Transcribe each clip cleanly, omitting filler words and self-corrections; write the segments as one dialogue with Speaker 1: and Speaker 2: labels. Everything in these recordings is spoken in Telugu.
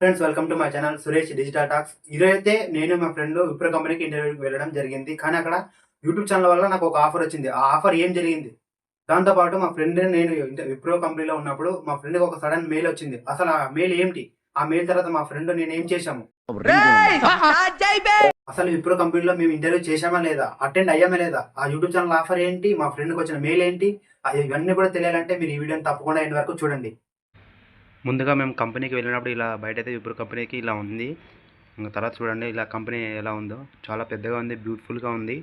Speaker 1: Friends, welcome to my channel Suresh digital talks. ఈరోజైతే నేను మా ఫ్రెండ్ విప్రో కంపెనీకి ఇంటర్వ్యూకి వెళ్ళడం జరిగింది. కానీ అక్కడ యూట్యూబ్ ఛానల్ వల్ల నాకు ఒక ఆఫర్ వచ్చింది. ఆ ఆఫర్ ఏం జరిగింది? దాంతో పాటు మా ఫ్రెండ్ నేను విప్రో కంపెనీలో ఉన్నప్పుడు మా ఫ్రెండ్‌కి ఒక సడన్ మెయిల్ వచ్చింది. అసలు ఆ మెయిల్ ఏంటి? ఆ మెయిల్ తర్వాత మా ఫ్రెండ్ నేనేం చేశాము? అసలు విప్రో కంపెనీలో మేము ఇంటర్వ్యూ చేశామా లేదా? అటెండ్ అయ్యామా లేదా? ఆ యూట్యూబ్ ఛానల్ ఆఫర్ ఏంటి? మా ఫ్రెండ్‌కి వచ్చిన మెయిల్ ఏంటి? ఇవన్నీ కూడా తెలియాలంటే మీరు ఈ వీడియోని తప్పకుండా ఎండ్ వరకు చూడండి. ముందుగా మేము కంపెనీకి వెళ్ళినప్పుడు ఇలా బయటైతే విప్రో కంపెనీకి ఇలా ఉంది. ఇంకా తర్వాత చూడండి ఇలా కంపెనీ ఎలా ఉందో. చాలా పెద్దగా ఉంది, బ్యూటిఫుల్గా ఉంది.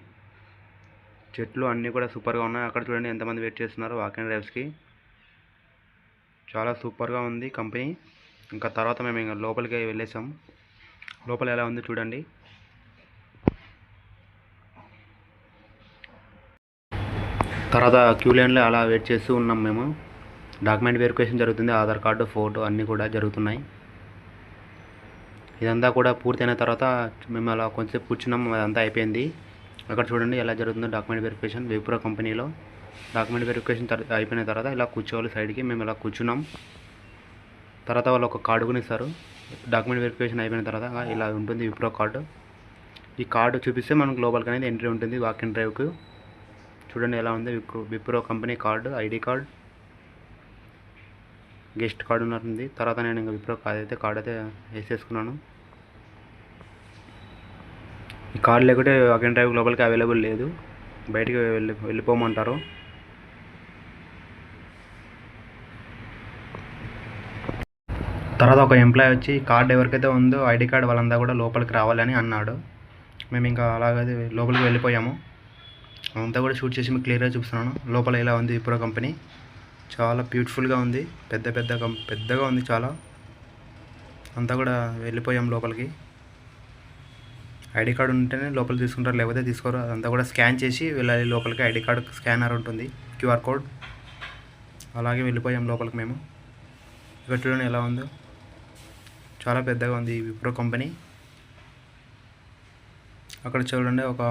Speaker 1: చెట్లు అన్నీ కూడా సూపర్గా ఉన్నాయి. అక్కడ చూడండి ఎంతమంది వెయిట్ చేస్తున్నారు వాక్ అండ్ డ్రైవ్స్కి. చాలా సూపర్గా ఉంది కంపెనీ. ఇంకా తర్వాత మేము ఇంకా లోపలికి వెళ్ళేసాం. లోపల ఎలా ఉంది చూడండి. తర్వాత క్యూ లైన్లో అలా వెయిట్ చేస్తూ ఉన్నాం మేము. డాక్యుమెంట్ వెరిఫికేషన్ జరుగుతుంది. ఆధార్ కార్డు, ఫోటో అన్నీ కూడా జరుగుతున్నాయి. ఇదంతా కూడా పూర్తయిన తర్వాత మేము అలా కొంచెంసేపు కూర్చున్నాం. అదంతా అయిపోయింది. అక్కడ చూడండి ఎలా జరుగుతుందో డాక్యుమెంట్ వెరిఫికేషన్ విప్రో కంపెనీలో. డాక్యుమెంట్ వెరిఫికేషన్ అయిపోయిన తర్వాత ఇలా కూర్చోవాలి సైడ్కి. మేము ఇలా కూర్చున్నాం. తర్వాత వాళ్ళు ఒక కార్డు కూడా ఇస్తారు. డాక్యుమెంట్ వెరిఫికేషన్ అయిపోయిన తర్వాత ఇలా ఉంటుంది విప్రో కార్డు. ఈ కార్డు చూపిస్తే మనకు లోపలికి అనేది ఎంట్రీ ఉంటుంది వాక్ అండ్ డ్రైవ్కి. చూడండి ఎలా ఉంది Wipro company card, ID card, guest card ఉన్నట్టుంది. తర్వాత నేను ఇంకా విప్రో కార్డ్ అయితే వేసేసుకున్నాను. ఈ కార్డు లేకుంటే వాక్ అండ్ డ్రైవ్ లోపలికి అవైలబుల్ లేదు, బయటికి వెళ్ళిపోమంటారు. తర్వాత ఒక ఎంప్లాయీ వచ్చి కార్డు ఎవరికైతే ఉందో ఐడి కార్డు వాళ్ళంతా కూడా లోపలికి రావాలని అన్నాడు. మేము ఇంకా అలాగే లోపలికి వెళ్ళిపోయాము. అంతా కూడా షూట్ చేసి మీకు క్లియర్గా చూపిస్తున్నాను. లోపల ఇలా ఉంది విప్రో కంపెనీ. చాలా బ్యూటిఫుల్గా ఉంది. పెద్దగా ఉంది చాలా. అంతా కూడా వెళ్ళిపోయాం లోపలికి. ఐడి కార్డు ఉంటేనే లోపలికి తీసుకుంటారు, లేకపోతే తీసుకోరు. అదంతా కూడా స్కాన్ చేసి వెళ్ళాలి లోపలికి. ఐడి కార్డు స్కానర్ ఉంటుంది, క్యూఆర్ కోడ్. అలాగే వెళ్ళిపోయాం లోపలికి మేము. ఇక్కడ చూడండి ఎలా ఉందో. చాలా పెద్దగా ఉంది ఈ విప్రో కంపెనీ. అక్కడ చూడండి ఒక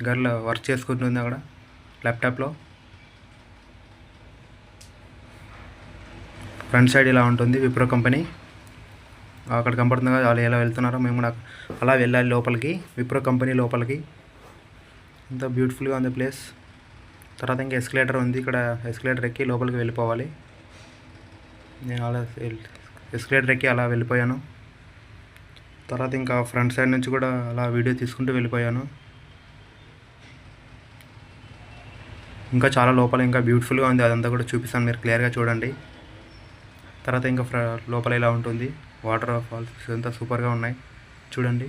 Speaker 1: గర్ల్ వర్క్ చేసుకుంటుంది అక్కడ ల్యాప్టాప్లో. ఫ్రంట్ సైడ్ ఇలా ఉంటుంది విప్రో కంపెనీ. అక్కడ కనపడుతుంది కదా వాళ్ళు ఎలా వెళ్తున్నారో, మేము కూడా అలా వెళ్ళాలి లోపలికి, విప్రో కంపెనీ లోపలికి. అంత బ్యూటిఫుల్గా ఉంది ప్లేస్. తర్వాత ఇంకా ఎస్కలేటర్ ఉంది. ఇక్కడ ఎస్కలేటర్ ఎక్కి లోపలికి వెళ్ళిపోవాలి. నేను అలా ఎస్కలేటర్ ఎక్కి అలా వెళ్ళిపోయాను. తర్వాత ఇంకా ఫ్రంట్ సైడ్ నుంచి కూడా అలా వీడియో తీసుకుంటూ వెళ్ళిపోయాను. ఇంకా చాలా లోపల ఇంకా బ్యూటిఫుల్గా ఉంది. అదంతా కూడా చూపిస్తాను, మీరు క్లియర్గా చూడండి. తర్వాత ఇంకా లోపల ఇలా ఉంటుంది. వాటర్ ఫాల్స్ అంతా సూపర్గా ఉన్నాయి చూడండి.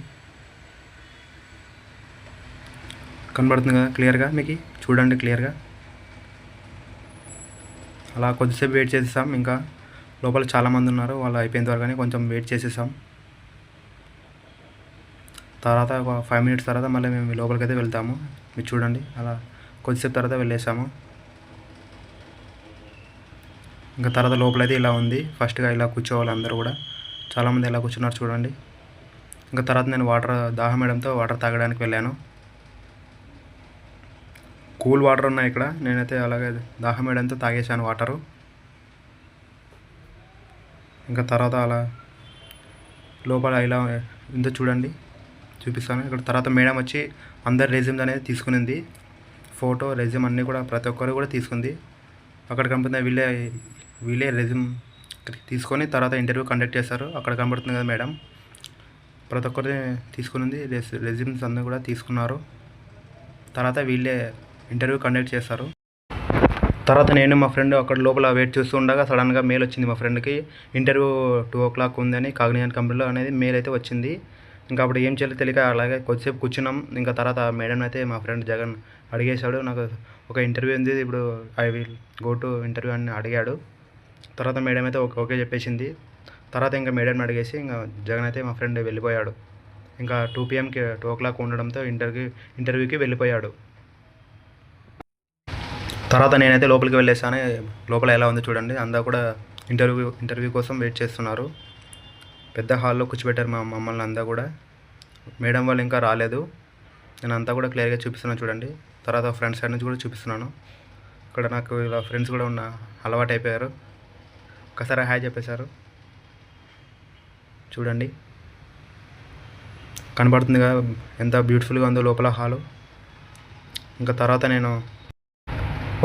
Speaker 1: కనబడుతుంది కదా క్లియర్గా మీకు, చూడండి క్లియర్గా. అలా కొద్దిసేపు వెయిట్ చేసేసాం. ఇంకా లోపల చాలామంది ఉన్నారు, వాళ్ళు అయిపోయిన త్వరగానే కొంచెం వెయిట్ చేసేసాం. తర్వాత ఒక 5 minutes తర్వాత మళ్ళీ మేము లోపలికి అయితే వెళ్తాము. మీరు చూడండి అలా కొద్దిసేపు తర్వాత వెళ్ళేసాము. ఇంకా తర్వాత లోపలైతే ఇలా ఉంది. ఫస్ట్గా ఇలా కూర్చోవాలి అందరూ కూడా. చాలామంది ఎలా కూర్చున్నారు చూడండి. ఇంకా తర్వాత నేను దాహం వేయడంతో వాటర్ తాగడానికి వెళ్ళాను. కూల్ వాటర్ ఉన్నాయి ఇక్కడ. నేనైతే అలాగే దాహం వేయడంతో తాగేసాను వాటరు. ఇంకా తర్వాత అలా లోపల ఇలా ఉందో చూడండి, చూపిస్తాను. ఇక్కడ తర్వాత మేడం వచ్చి అందరి రెజ్యూమ్స్ అనేది తీసుకునింది. ఫోటో, రెజ్యూమ్ అన్నీ కూడా ప్రతి ఒక్కరు కూడా తీసుకుంది. అక్కడ కనపడుతుంది వీళ్ళే రెజ్యూమ్ తీసుకొని తర్వాత ఇంటర్వ్యూ కండక్ట్ చేస్తారు. అక్కడ కనబడుతుంది కదా మేడం, ప్రతి ఒక్కరిని తీసుకునింది. రెజ్యూమ్స్ అన్నీ కూడా తీసుకున్నారు. తర్వాత వీళ్ళే ఇంటర్వ్యూ కండక్ట్ చేస్తారు. తర్వాత నేను మా ఫ్రెండ్ అక్కడ లోపల వెయిట్ చేస్తూ ఉండగా సడన్గా మెయిల్ వచ్చింది మా ఫ్రెండ్కి. ఇంటర్వ్యూ 2 o'clock ఉందని కాగ్నిజెంట్ కంపెనీలో అనేది మెయిల్ అయితే వచ్చింది. ఇంకా అప్పుడు ఏం చేయాలో తెలియక అలాగే కొద్దిసేపు కూర్చున్నాం. ఇంకా తర్వాత మేడం అయితే మా ఫ్రెండ్ జగన్ అడిగేశాడు, నాకు ఒక ఇంటర్వ్యూ ఉంది ఇప్పుడు, I will go to interview అని అడిగాడు. తర్వాత మేడం అయితే ఓకే చెప్పేసింది. తర్వాత ఇంకా మేడంని అడిగేసి ఇంకా జగన్ అయితే మా ఫ్రెండ్ వెళ్ళిపోయాడు. ఇంకా 2 pmకి 2 o'clock ఉండడంతో ఇంటర్వ్యూకి వెళ్ళిపోయాడు. తర్వాత నేనైతే లోపలికి వెళ్ళేసాను. లోపల ఎలా ఉందో చూడండి. అంతా కూడా ఇంటర్వ్యూ కోసం వెయిట్ చేస్తున్నారు. పెద్ద హాల్లో కూర్చోబెట్టారు మమ్మల్ని అంతా కూడా. మేడం వాళ్ళు ఇంకా రాలేదు. నేను అంతా కూడా క్లియర్గా చూపిస్తున్నాను చూడండి. తర్వాత ఫ్రంట్ సైడ్ నుంచి కూడా చూపిస్తున్నాను. ఇక్కడ నాకు ఇలా ఫ్రెండ్స్ కూడా అలవాటు అయిపోయారు. ఒకసారి హాయ్ చెప్పేశారు. చూడండి, కనబడుతుందిగా ఎంత బ్యూటిఫుల్గా ఉందో లోపల హాలు. ఇంకా తర్వాత నేను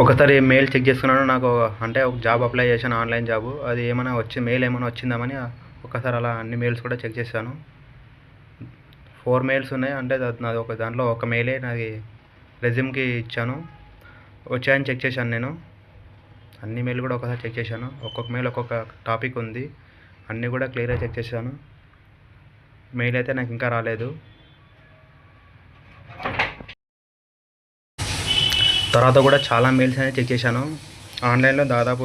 Speaker 1: ఒకసారి మెయిల్ చెక్ చేసుకున్నాను. నాకు అంటే ఒక జాబ్ అప్లై చేశాను, ఆన్లైన్ జాబు. అది ఏమైనా మెయిల్ ఏమైనా వచ్చిందామని ఒకసారి అలా అన్ని మెయిల్స్ కూడా చెక్ చేశాను. 4 మెయిల్స్ ఉన్నాయి. అంటే నాది ఒక దాంట్లో ఒక మెయిలే నాది రెజ్యూమ్కి ఇచ్చాను, వచ్చాయని చెక్ చేశాను నేను. అన్ని మెయిల్ కూడా ఒకసారి చెక్ చేశాను. ఒక్కొక్క మెయిల్ ఒక్కొక్క టాపిక్ ఉంది, అన్నీ కూడా క్లియర్గా చెక్ చేశాను. మెయిల్ అయితే నాకు ఇంకా రాలేదు. తర్వాత కూడా చాలా మెయిల్స్ అనేది చెక్ చేశాను. ఆన్లైన్లో దాదాపు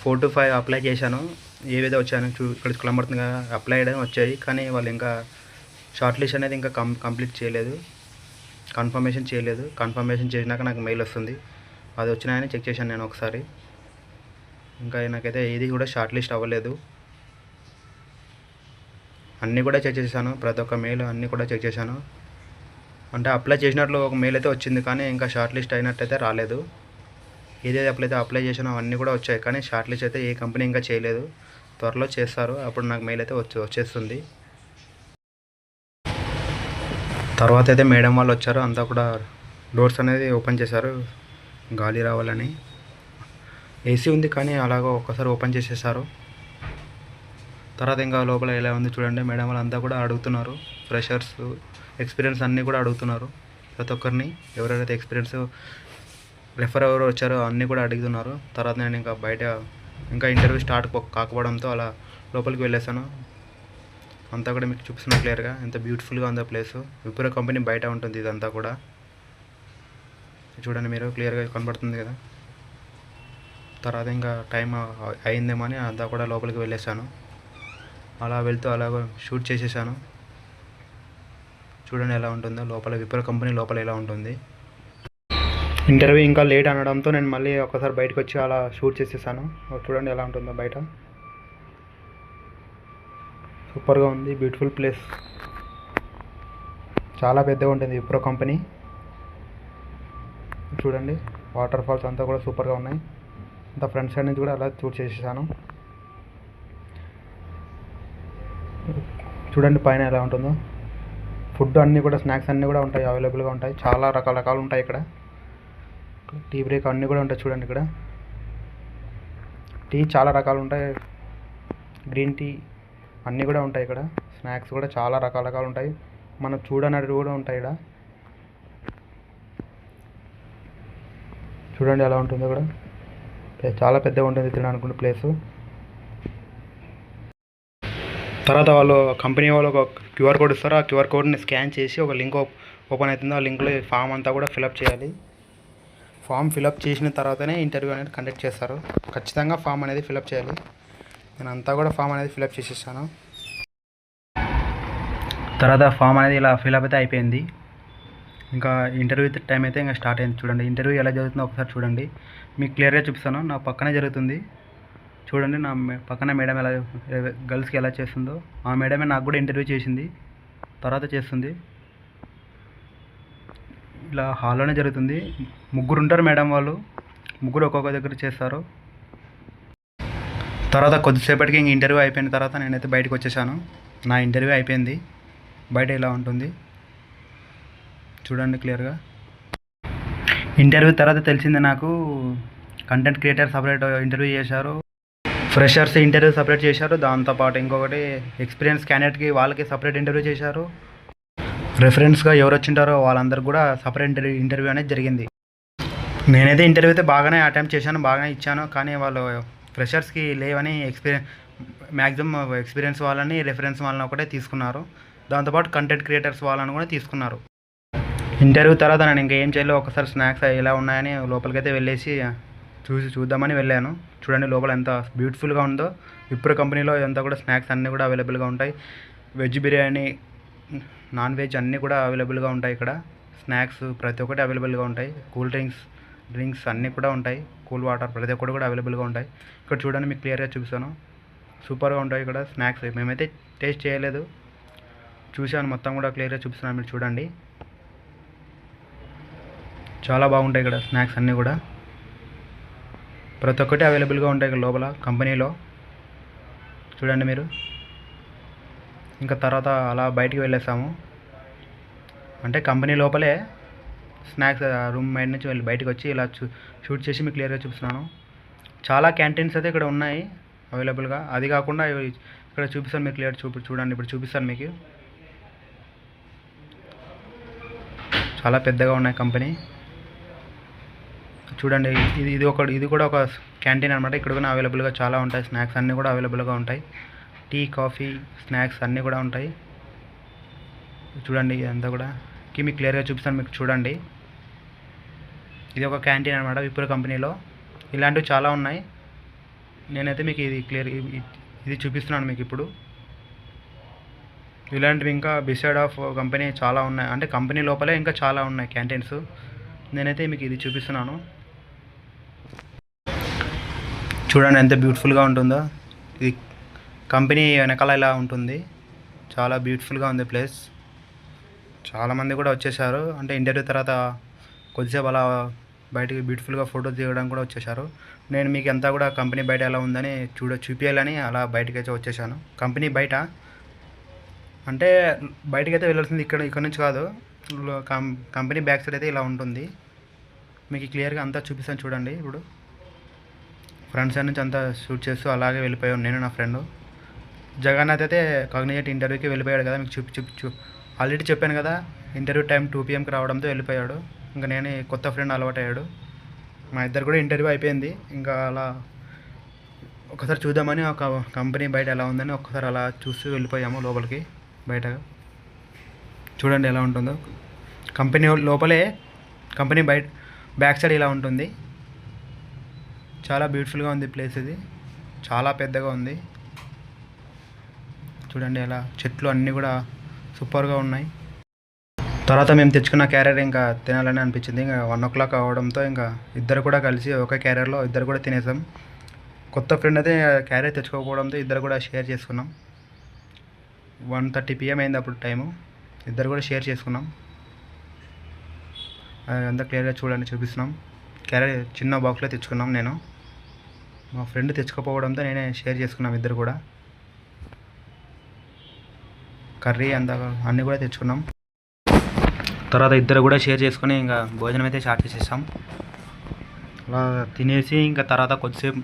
Speaker 1: 4 to 5 అప్లై చేశాను. ఏవైతే వచ్చాయని ఇక్కడ కనబడుతుంది కదా, అప్లై చేయడం వచ్చాయి. కానీ వాళ్ళు ఇంకా షార్ట్ లిస్ట్ అనేది ఇంకా కంప్లీట్ చేయలేదు, కన్ఫర్మేషన్ చేయలేదు. కన్ఫర్మేషన్ చేసినాక నాకు మెయిల్ వస్తుంది. అది వచ్చినాయని చెక్ చేశాను నేను ఒకసారి. ఇంకా నాకైతే ఏది కూడా షార్ట్ లిస్ట్ అవ్వలేదు. అన్నీ కూడా చెక్ చేశాను, ప్రతి ఒక్క మెయిల్ అన్నీ కూడా చెక్ చేశాను. అంటే అప్లై చేసినట్లు ఒక మెయిల్ అయితే వచ్చింది, కానీ ఇంకా షార్ట్ లిస్ట్ అయినట్టయితే రాలేదు. ఏదైతే అప్లై చేసానో అవన్నీ కూడా వచ్చాయి, కానీ షార్ట్ లిస్ట్ అయితే ఏ కంపెనీ ఇంకా చేయలేదు. త్వరలో చేస్తారు, అప్పుడు నాకు మెయిల్ అయితే వచ్చేస్తుంది. తర్వాత అయితే మేడం వాళ్ళు వచ్చారు, అంతా కూడా డోర్స్ అనేది ఓపెన్ చేశారు గాలి రావాలని. ఏసీ ఉంది కానీ అలాగో ఒక్కసారి ఓపెన్ చేసేసారు. తర్వాత ఇంకా లోపల ఎలా ఉంది చూడండి. మేడం వాళ్ళు అంతా కూడా అడుగుతున్నారు, ఫ్రెషర్స్ ఎక్స్పీరియన్స్ అన్నీ కూడా అడుగుతున్నారు ప్రతి ఒక్కరిని. ఎవరెవరైతే ఎక్స్పీరియన్స్ రెఫర్ ఎవరు వచ్చారో అన్నీ కూడా అడుగుతున్నారు. తర్వాత నేను ఇంకా బయట ఇంకా ఇంటర్వ్యూ స్టార్ట్ కాకపోవడంతో అలా లోపలికి వెళ్ళేసాను. అంతా కూడా మీకు చూపిస్తున్నా క్లియర్గా ఎంత బ్యూటిఫుల్గా ఉందో ప్లేసు. విప్రో కంపెనీ బయట ఉంటుంది ఇదంతా కూడా. చూడండి మీరు, క్లియర్గా కనబడుతుంది కదా. తర్వాత ఇంకా టైం అయిందేమో అని అంతా కూడా లోపలికి వెళ్ళేసాను. అలా వెళ్తూ అలాగ షూట్ చేసేసాను. చూడండి ఎలా ఉంటుందో లోపల, విప్రో కంపెనీ లోపల ఎలా ఉంటుంది. ఇంటర్వ్యూ ఇంకా లేట్ అనడంతో నేను మళ్ళీ ఒకసారి బయటకు వచ్చి అలా షూట్ చేసేసాను. చూడండి ఎలా ఉంటుందో బయట. సూపర్గా ఉంది, బ్యూటిఫుల్ ప్లేస్. చాలా పెద్దగా ఉంటుంది విప్రో కంపెనీ. చూడండి వాటర్ ఫాల్స్ అంతా కూడా సూపర్గా ఉన్నాయి. అంతా ఫ్రంట్ సైడ్ నుంచి కూడా అలా షూట్ చేసేసాను. చూడండి పైన ఎలా ఉంటుందో. ఫుడ్ అన్నీ కూడా, స్నాక్స్ అన్నీ కూడా ఉంటాయి, అవైలబుల్గా ఉంటాయి. చాలా రకాలు ఉంటాయి ఇక్కడ. టీ బ్రేక్ అన్నీ కూడా ఉంటాయి. చూడండి ఇక్కడ టీ చాలా రకాలు ఉంటాయి, గ్రీన్ టీ అన్నీ కూడా ఉంటాయి ఇక్కడ. స్నాక్స్ కూడా చాలా రకాలు ఉంటాయి, మనం చూడనట్టు కూడా ఉంటాయి ఇక్కడ. చూడండి ఎలా ఉంటుందో ఇక్కడ. చాలా పెద్దగా ఉంటుంది తినడానికి ప్లేసు. తర్వాత వాళ్ళు కంపెనీ వాళ్ళు ఒక క్యూఆర్ కోడ్ ఇస్తారు. ఆ క్యూఆర్ కోడ్ని స్కాన్ చేసి ఒక లింక్ ఓపెన్ అవుతుంది. ఆ లింక్లో ఫామ్ అంతా కూడా ఫిలప్ చేయాలి. ఫామ్ ఫిలప్ చేసిన తర్వాతనే ఇంటర్వ్యూ అనేది కండక్ట్ చేస్తారు. ఖచ్చితంగా ఫామ్ అనేది ఫిలప్ చేయాలి. నేను అంతా కూడా ఫామ్ అనేది ఫిలప్ చేసేసాను. తర్వాత ఫామ్ అనేది ఇలా ఫిలప్ అయితే అయిపోయింది. ఇంకా ఇంటర్వ్యూ టైం అయితే ఇంకా స్టార్ట్ అయింది. చూడండి ఇంటర్వ్యూ ఎలా జరుగుతుందో ఒకసారి చూడండి, మీకు క్లియర్గా చూపిస్తాను. నా పక్కనే జరుగుతుంది. చూడండి నా పక్కన మేడం ఎలా గర్ల్స్కి ఎలా చేస్తుందో, ఆ మేడమే నాకు కూడా ఇంటర్వ్యూ చేసింది, తర్వాత చేస్తుంది. ఇలా హాల్లోనే జరుగుతుంది. 3 ఉంటారు మేడం వాళ్ళు, 3 ఒక్కొక్క దగ్గర చేస్తారు. తర్వాత కొద్దిసేపటికి ఇంక ఇంటర్వ్యూ అయిపోయిన తర్వాత నేనైతే బయటకు వచ్చేసాను. నా ఇంటర్వ్యూ అయిపోయింది. బయట ఇలా ఉంటుంది చూడండి క్లియర్గా. ఇంటర్వ్యూ తర్వాత తెలిసింది నాకు, కంటెంట్ క్రియేటర్ సపరేట్ ఇంటర్వ్యూ చేశారు, ఫ్రెషర్స్ ఇంటర్వ్యూ సపరేట్ చేశారు. దాంతోపాటు ఇంకొకటి ఎక్స్పీరియన్స్ క్యాండిడేట్కి వాళ్ళకి సపరేట్ ఇంటర్వ్యూ చేశారు. రెఫరెన్స్గా ఎవరు వచ్చింటారో వాళ్ళందరూ కూడా సపరేట్ ఇంటర్వ్యూ అనేది జరిగింది. నేనైతే ఇంటర్వ్యూ అయితే బాగానే అటెంప్ట్ చేశాను, బాగానే ఇచ్చాను. కానీ వాళ్ళు ఫ్రెషర్స్కి లేవని మ్యాక్సిమం ఎక్స్పీరియన్స్ వాళ్ళని, రెఫరెన్స్ వాళ్ళని ఒకటే తీసుకున్నారు. దాంతోపాటు కంటెంట్ క్రియేటర్స్ వాళ్ళని కూడా తీసుకున్నారు. ఇంటర్వ్యూ తర్వాత నేను ఇంకా ఏం చేయలేదు, ఒకసారి స్నాక్స్ ఎలా ఉన్నాయని లోపలికైతే వెళ్ళేసి చూద్దామని వెళ్ళాను. చూడండి లోపల ఎంత బ్యూటిఫుల్గా ఉందో. విప్రో కంపెనీలో ఇదంతా కూడా స్నాక్స్ అన్నీ కూడా అవైలబుల్గా ఉంటాయి. వెజ్ బిర్యానీ, నాన్ వెజ్ అన్నీ కూడా అవైలబుల్గా ఉంటాయి ఇక్కడ. స్నాక్స్ ప్రతి ఒక్కటి అవైలబుల్గా ఉంటాయి. కూల్ డ్రింక్స్ అన్నీ కూడా ఉంటాయి. కూల్ వాటర్ ప్రతి ఒక్కటి కూడా అవైలబుల్గా ఉంటాయి. ఇక్కడ చూడండి మీకు క్లియర్గా చూపిస్తాను. సూపర్గా ఉంటాయి ఇక్కడ స్నాక్స్. మేమైతే టేస్ట్ చేయలేదు, చూశాను మొత్తం కూడా క్లియర్గా చూపిస్తున్నాను. మీరు చూడండి చాలా బాగుంటాయి ఇక్కడ స్నాక్స్ అన్నీ కూడా. ప్రతి ఒక్కటి అవైలబుల్గా ఉంటాయి ఇక్కడ లోపల కంపెనీలో. చూడండి మీరు ఇంకా తర్వాత అలా బయటికి వెళ్ళేసాము. అంటే కంపెనీ లోపలే స్నాక్స్ రూమ్ బయట నుంచి వెళ్ళి బయటకు వచ్చి ఇలా షూట్ చేసి మీకు క్లియర్గా చూపిస్తున్నాను. చాలా క్యాంటీన్స్ అయితే ఇక్కడ ఉన్నాయి అవైలబుల్గా. అది కాకుండా ఇక్కడ చూపిస్తాను మీకు క్లియర్ చూడండి. ఇప్పుడు చూపిస్తాను మీకు. చాలా పెద్దగా ఉన్నాయి కంపెనీ చూడండి. ఇది కూడా ఒక క్యాంటీన్ అనమాట. ఇక్కడ కూడా అవైలబుల్గా చాలా ఉంటాయి. స్నాక్స్ అన్నీ కూడా అవైలబుల్గా ఉంటాయి. టీ, కాఫీ, స్నాక్స్ అన్నీ కూడా ఉంటాయి. చూడండి ఇదంతా కూడా మీకు క్లియర్గా చూపిస్తాను మీకు చూడండి. ఇది ఒక క్యాంటీన్ అనమాట విప్రో కంపెనీలో. ఇలాంటివి చాలా ఉన్నాయి. నేనైతే మీకు ఇది చూపిస్తున్నాను మీకు ఇప్పుడు. ఇలాంటివి ఇంకా బిసైడ్ ఆఫ్ కంపెనీ చాలా ఉన్నాయి. అంటే కంపెనీ లోపలే ఇంకా చాలా ఉన్నాయి క్యాంటీన్స్. నేనైతే మీకు ఇది చూపిస్తున్నాను. చూడండి ఎంత బ్యూటిఫుల్గా ఉంటుందో. ఇది కంపెనీ వెనకాల ఇలా ఉంటుంది. చాలా బ్యూటిఫుల్గా ఉంది ప్లేస్. చాలామంది కూడా వచ్చేసారు. అంటే ఇంటర్వ్యూ తర్వాత కొద్దిసేపు అలా బయటికి బ్యూటిఫుల్గా ఫోటో తీయడానికి కూడా వచ్చేసారు. నేను మీకు అంతా కూడా కంపెనీ బయట ఎలా ఉందని చూపించాలని అలా బయటకైతే వచ్చేసాను. కంపెనీ బయట అంటే బయటకైతే వెళ్ళాల్సింది ఇక్కడ నుంచి కాదు. కంపెనీ బ్యాక్ సైడ్ అయితే ఇలా ఉంటుంది. మీకు క్లియర్గా అంతా చూపిస్తాను చూడండి. ఇప్పుడు ఫ్రంట్ సైడ్ నుంచి అంతా షూట్ చేస్తూ అలాగే వెళ్ళిపోయాను నేను, నా ఫ్రెండ్ జగన్నాథ్ అయితే కాగ్నిజెంట్ ఇంటర్వ్యూకి వెళ్ళిపోయాడు కదా. మీకు ఆల్రెడీ చెప్పాను కదా, ఇంటర్వ్యూ టైం 2 PM రావడంతో వెళ్ళిపోయాడు. ఇంకా నేను కొత్త ఫ్రెండ్ అలవాటు అయ్యాడు. మా ఇద్దరు కూడా ఇంటర్వ్యూ అయిపోయింది. ఇంకా అలా ఒకసారి చూద్దామని ఒక కంపెనీ బయట ఎలా ఉందని ఒక్కసారి అలా చూస్తూ వెళ్ళిపోయాము లోపలికి. బయట చూడండి ఎలా ఉంటుందో. కంపెనీ లోపలే కంపెనీ బయట బ్యాక్ సైడ్ ఇలా ఉంటుంది. చాలా బ్యూటిఫుల్గా ఉంది ప్లేస్. ఇది చాలా పెద్దగా ఉంది. చూడండి ఎలా చెట్లు అన్నీ కూడా సూపర్గా ఉన్నాయి. తర్వాత మేము తెచ్చుకున్న క్యారియర్ ఇంకా తినాలని అనిపించింది. ఇంకా 1 o'clock అవడంతో ఇంకా ఇద్దరు కూడా కలిసి ఒక క్యారియర్లో ఇద్దరు కూడా తినేసాం. కొత్త ఫ్రెండ్ అయితే క్యారియర్ తెచ్చుకోకపోవడంతో ఇద్దరు కూడా షేర్ చేసుకున్నాం. 1:30 PM అయింది అప్పుడు టైము. ఇద్దరు కూడా షేర్ చేసుకున్నాం. అదంతా క్లియర్గా చూడండి చూపిస్తున్నాం. క్యారియర్ చిన్న బాక్స్లో తెచ్చుకున్నాం. నేను మా ఫ్రెండ్ తెచ్చుకోకపోవడంతో నేనే షేర్ చేసుకున్నాం. ఇద్దరు కూడా కర్రీ అంతా అన్నీ కూడా తెచ్చుకున్నాం. తర్వాత ఇద్దరు కూడా షేర్ చేసుకుని ఇంకా భోజనం అయితే స్టార్ట్ చేసేసాం. అలా తినేసి ఇంకా తర్వాత కొద్దిసేపు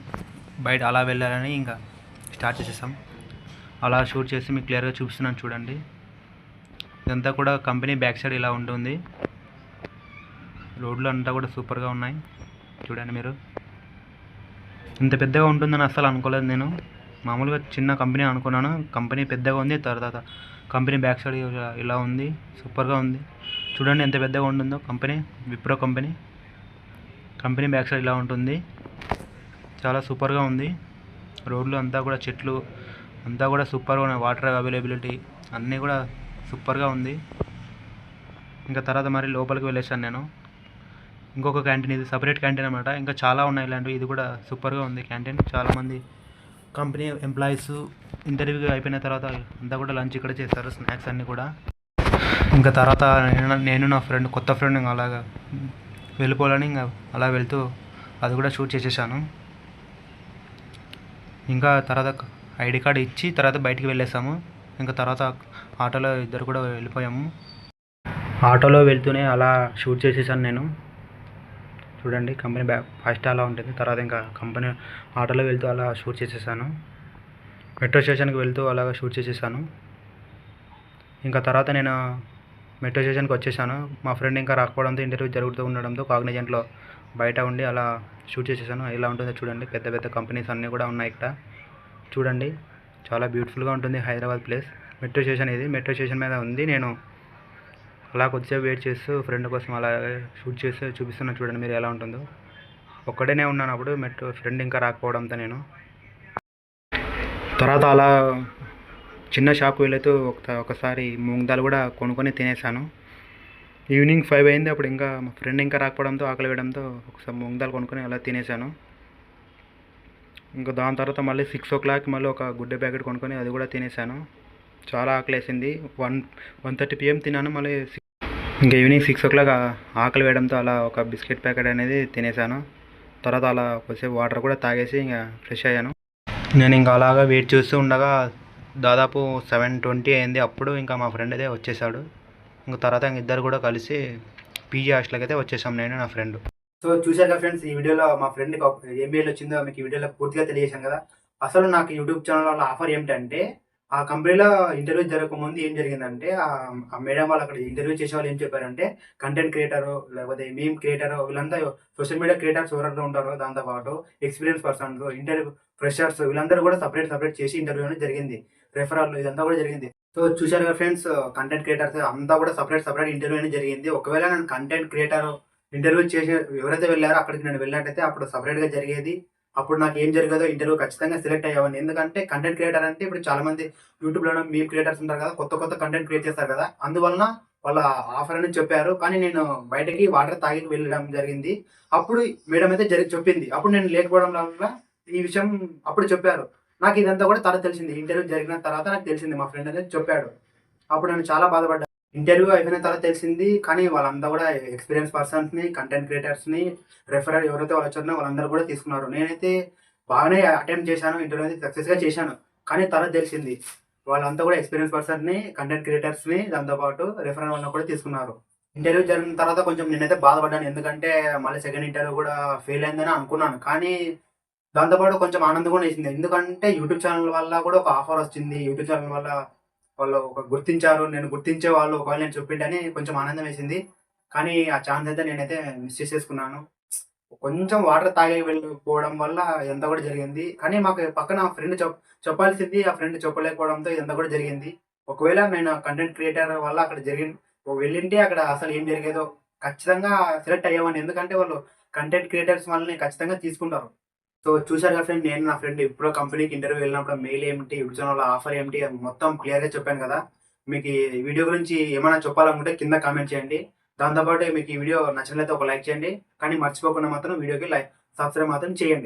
Speaker 1: బయట అలా వెళ్ళాలని ఇంకా స్టార్ట్ చేసేసాం. అలా షూట్ చేసి మీకు క్లియర్గా చూపిస్తున్నాను చూడండి. ఇదంతా కూడా కంపెనీ బ్యాక్ సైడ్ ఇలా ఉంటుంది. రోడ్లు అంతా కూడా సూపర్గా ఉన్నాయి. చూడండి మీరు. ఇంత పెద్దగా ఉంటుందని అస్సలు అనుకోలేదు నేను. మామూలుగా చిన్న కంపెనీ అనుకున్నాను. కంపెనీ పెద్దగా ఉంది. తర్వాత కంపెనీ బ్యాక్ సైడ్ ఇలా ఉంది. సూపర్గా ఉంది. చూడండి ఎంత పెద్దగా ఉంటుందో company. Wipro company back side ఇలా ఉంటుంది. చాలా సూపర్గా ఉంది. రోడ్లు అంతా కూడా చెట్లు అంతా కూడా సూపర్గా ఉన్నాయి. వాటర్ అవైలబిలిటీ అన్నీ కూడా సూపర్గా ఉంది. ఇంకా తర్వాత మరి లోపలికి వెళ్ళేసాను నేను. ఇంకొక క్యాంటీన్, ఇది సపరేట్ క్యాంటీన్ అనమాట. ఇంకా చాలా ఉన్నాయి ఇలాంటివి. ఇది కూడా సూపర్గా ఉంది క్యాంటీన్. చాలామంది కంపెనీ ఎంప్లాయీస్ ఇంటర్వ్యూ అయిపోయిన తర్వాత అంతా కూడా లంచ్ ఇక్కడ చేస్తారు. స్నాక్స్ అన్నీ కూడా. ఇంకా తర్వాత నేను నా ఫ్రెండ్ కొత్త ఫ్రెండ్ ఇంకా అలాగా వెళ్ళిపోవాలని ఇంకా అలా వెళ్తూ అది కూడా షూట్ చేసేసాను. ఇంకా తర్వాత ఐడి కార్డు ఇచ్చి తర్వాత బయటికి వెళ్ళేసాము. ఇంకా తర్వాత ఆటోలో ఇద్దరు కూడా వెళ్ళిపోయాము. ఆటోలో వెళ్తూనే అలా షూట్ చేసేసాను నేను. చూడండి కంపెనీ ఫస్ట్ అలా ఉంటుంది. తర్వాత ఇంకా కంపెనీ ఆటోలో వెళ్తూ అలా షూట్ చేసేసాను. మెట్రో స్టేషన్కి వెళ్తూ అలాగా షూట్ చేసేసాను. ఇంకా తర్వాత నేను మెట్రో స్టేషన్కి వచ్చేసాను. మా ఫ్రెండ్ ఇంకా రాకపోవడంతో ఇంటర్వ్యూ జరుగుతూ ఉండడంతో కాగ్నిజెంట్లో బయట ఉండి అలా షూట్ చేసేసాను. ఇలా ఉంటుందో చూడండి. పెద్ద పెద్ద కంపెనీస్ అన్నీ కూడా ఉన్నాయి ఇక్కడ. చూడండి చాలా బ్యూటిఫుల్గా ఉంటుంది హైదరాబాద్ ప్లేస్. మెట్రో స్టేషన్ ఇది. మెట్రో స్టేషన్ మీద ఉంది. నేను అలా కొద్దిసేపు వెయిట్ చేస్తూ ఫ్రెండ్ కోసం అలా షూట్ చేస్తూ చూపిస్తున్నాను చూడండి మీరు ఎలా ఉంటుందో. ఒక్కడనే ఉన్నాను అప్పుడు మెట్రో ఫ్రెండ్ ఇంకా రాకపోవడంతో. నేను తర్వాత అలా చిన్న షాప్కి వెళ్తూ ఒకసారి మూంగ్ దాల్ కూడా కొనుక్కొని తినేసాను. ఈవినింగ్ 5 అయింది. అప్పుడు ఇంకా మా ఫ్రెండ్ ఇంకా రాకపోవడంతో ఆకలి వేయడంతో ఒకసారి మూంగ్ దాల్ కొనుక్కొని అలా తినేసాను. ఇంకా దాని తర్వాత మళ్ళీ 6 o'clock మళ్ళీ ఒక గుడ్డ ప్యాకెట్ కొనుక్కొని అది కూడా తినేసాను. చాలా ఆకలి వేసింది. 1:30 PM తిన్నాను. మళ్ళీ ఇంకా ఈవినింగ్ 6 o'clock ఆకలి వేయడంతో అలా ఒక బిస్కెట్ ప్యాకెట్ అనేది తినేసాను. తర్వాత అలా కొద్దిసేపు వాటర్ కూడా తాగేసి ఇంకా ఫ్రెష్ అయ్యాను. నేను ఇంకా అలాగా వెయిట్ చేస్తూ ఉండగా దాదాపు 7:20 అయింది. అప్పుడు ఇంకా మా ఫ్రెండ్ అయితే వచ్చేసాడు. ఇంక తర్వాత ఇద్దరు కూడా కలిసి పీజీ హాస్టల్కి అయితే వచ్చేసాం, నేను నా ఫ్రెండ్. సో చూశారు కదా ఫ్రెండ్స్, ఈ వీడియోలో మా ఫ్రెండ్కి ఏం మెయిల్ వచ్చిందో మీకు ఈ వీడియోలో పూర్తిగా తెలియజేశాను కదా. అసలు నాకు యూట్యూబ్ ఛానల్ వల్ల ఆఫర్ ఏమిటంటే, ఆ కంపెనీలో ఇంటర్వ్యూ జరగకముందు ఏం జరిగిందంటే, ఆ మేడం వాళ్ళు అక్కడ ఇంటర్వ్యూ చేసే వాళ్ళు ఏం చెప్పారంటే, కంటెంట్ క్రియేటరు లేకపోతే మీమ్ క్రియేటరు వీళ్ళంతా సోషల్ మీడియా క్రియేటర్స్ ఎవరైతే ఉంటారో దాంతోపాటు ఎక్స్పీరియన్స్ పర్సన్స్, ఇంటర్వ్యూ ఫ్రెషర్స్ వీళ్ళందరూ కూడా సపరేట్ చేసి ఇంటర్వ్యూ అనేది జరిగింది. రెఫరల్ ఇదంతా కూడా జరిగింది. సో చూశారు కదా ఫ్రెండ్స్, కంటెంట్ క్రియేటర్స్ అంతా కూడా సపరేట్ ఇంటర్వ్యూ అనేది జరిగింది. ఒకవేళ నేను కంటెంట్ క్రియేటర్ ఇంటర్వ్యూ చేసే ఎవరైతే వెళ్ళారో అక్కడికి నేను వెళ్ళినట్టయితే అప్పుడు సపరేట్గా జరిగేది. అప్పుడు నాకు ఏం జరిగేదో ఇంటర్వ్యూ ఖచ్చితంగా సెలెక్ట్ అయ్యేవాడిని. ఎందుకంటే కంటెంట్ క్రియేటర్ అంటే ఇప్పుడు చాలా మంది యూట్యూబ్‌లోనే మీమ్ క్రియేటర్స్ ఉంటారు కదా, కొత్త కంటెంట్ క్రియేట్ చేస్తారు కదా. అందువలన వాళ్ళ ఆఫర్ అనేది చెప్పారు. కానీ నేను బయటకి వాటర్ తాగి వెళ్ళడం జరిగింది. అప్పుడు మేడం అయితే చెప్పింది. అప్పుడు నేను లేకపోవడం వల్ల ఈ విషయం అప్పుడు చెప్పారు. నాకు ఇదంతా కూడా తర్వాత తెలిసింది. ఇంటర్వ్యూ జరిగిన తర్వాత నాకు తెలిసింది. మా ఫ్రెండ్ అనేది చెప్పాడు. అప్పుడు నేను చాలా బాధపడ్డా. ఇంటర్వ్యూ అయిపోయిన తర్వాత తెలిసింది. కానీ వాళ్ళంతా కూడా ఎక్స్పీరియన్స్ పర్సన్స్‌ని, కంటెంట్ క్రియేటర్స్‌ని, రెఫరర్ ఎవరైతే వాళ్ళు వచ్చారో వాళ్ళందరూ కూడా తీసుకున్నారు. నేనైతే బాగానే అటెంప్ట్ చేశాను. ఇంటర్వ్యూ అయితే సక్సెస్‌గా చేశాను. కానీ తర్వాత తెలిసింది. వాళ్ళంతా కూడా ఎక్స్పీరియన్స్ పర్సన్‌ని, కంటెంట్ క్రియేటర్స్‌ని దాంతో పాటు రెఫరల్ వాళ్ళని కూడా తీసుకున్నారు. ఇంటర్వ్యూ జరిగిన తర్వాత కొంచెం నేనైతే బాధపడ్డాను. ఎందుకంటే మళ్ళీ సెకండ్ ఇంటర్వ్యూ కూడా ఫెయిల్ అయిందని అనుకున్నాను. కానీ దాంతో పాటు కొంచెం ఆనందం కూడా వేసింది. ఎందుకంటే యూట్యూబ్ ఛానల్ వల్ల కూడా ఒక ఆఫర్ వచ్చింది. యూట్యూబ్ ఛానల్ వల్ల వాళ్ళు ఒక గుర్తించారు. నేను గుర్తించే వాళ్ళు ఒకవేళ నేను చెప్పింటని కొంచెం ఆనందం వేసింది. కానీ ఆ ఛాన్స్ అయితే నేనైతే మిస్ చేసేసుకున్నాను. కొంచెం వాటర్ తాగి వెళ్ళిపోవడం వల్ల ఇదంతా కూడా జరిగింది. కానీ మాకు పక్కన ఫ్రెండ్ చెప్పాల్సింది ఆ ఫ్రెండ్ చెప్పలేకపోవడంతో ఇదంతా కూడా జరిగింది. ఒకవేళ నేను కంటెంట్ క్రియేటర్ వల్ల అక్కడ వెళ్ళింటే అక్కడ అసలు ఏం జరిగేదో ఖచ్చితంగా సెలెక్ట్ అయ్యేవాడిని. ఎందుకంటే వాళ్ళు కంటెంట్ క్రియేటర్స్ వాళ్ళని ఖచ్చితంగా తీసుకుంటారు. సో చూసారు కదా ఫ్రెండ్, నేను నా ఫ్రెండ్ ఎప్పుడో కంపెనీకి ఇంటర్వ్యూ వెళ్ళినప్పుడు మెయిల్ ఏమిటి, యూట్యూబ్ ఛానల్ ఆఫర్ ఏమిటి అని మొత్తం క్లియర్‌గా చెప్పాను కదా. మీకు ఈ వీడియో గురించి ఏమైనా చెప్పాలనుకుంటే కింద కామెంట్ చేయండి. దాంతో పాటు మీకు ఈ వీడియో నచ్చినట్లయితే ఒక లైక్ చేయండి. కానీ మర్చిపోకుండా మాత్రం వీడియోకి సబ్స్క్రైబ్ మాత్రం చేయండి.